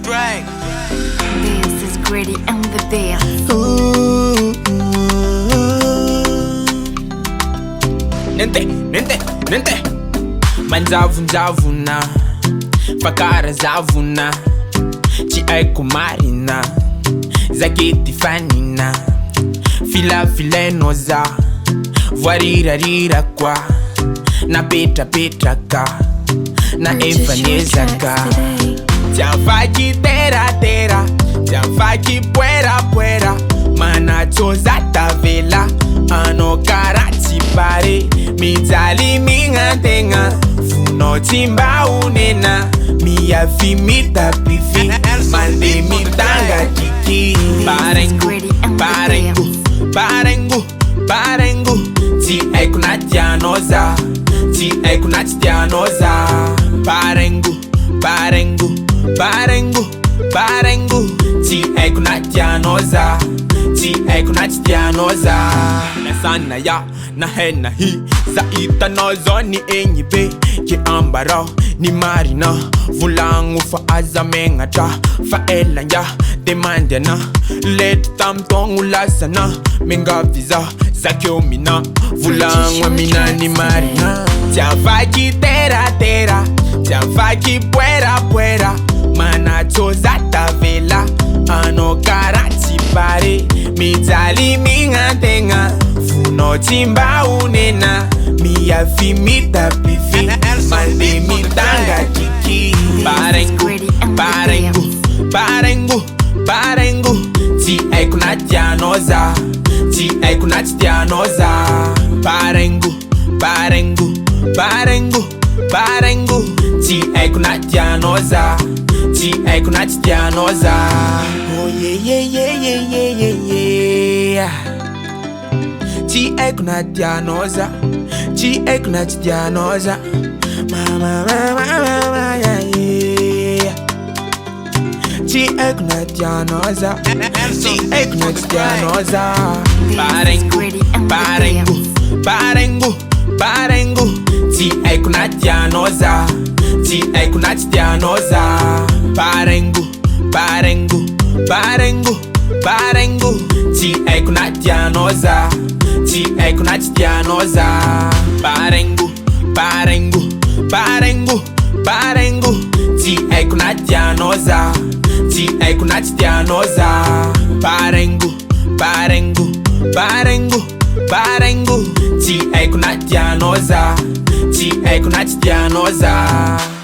Drag. This is Gritty and the Bear. Nente manjavunjavuna fakara zavuna ci haiko marina zakety fanina filafilainao za voarirarira kwa napetrapetraka na efanezaka tiavaky teratera tiavaky poerapoera manatsoza tavela anao karatsy pare mijaly mignantegna vonao tsy mba honena miavy mitapifi mande mitanga kiki parengo parengo parengo parengo tsy haiko na tianao za tsy haiko na tsy tianao za parengo parengo parengo parengo tsy haiko na tianao za tsy haiko na tsy tianao za nasana ya na hena hi za hitanao zao ny egny be ke ambarao ny marina volagno fa aza megnatra fa elanga de mandiana leto tamy togno lasana mengaviza zakeo mina volagno amina ny marina tiavaky teratera tiavaky poerapoera manatsoza tavela anao karatsy pare mijaly mignantegna vonao tsy mba honena miavy mitapifi mande mitanga kiki parengo parengo parengo parengo tsy haiko na tianao za tsy haiko na tsy tianao za parengo parengo parengo parengo tsy haiko na tianao za tsy haiko na tsy tianao za oh yeah tsy haiko na tianao za tsy haiko na tsy tianao za mama yeah tsy haiko na tianao za tsy haiko na tsy tianao za parengo parengo parengo parengo tsy haiko na tianao za tsy haiko na tsy tianao za parengo parengo parengo parengo tsy haiko na tianao za tsy haiko na tsy tianao za parengo parengo parengo parengo tsy haiko na tianao za tsy haiko na tsy tianao za parengo parengo parengo parengo tsy haiko na tianao za tsy haiko na tsy tianao za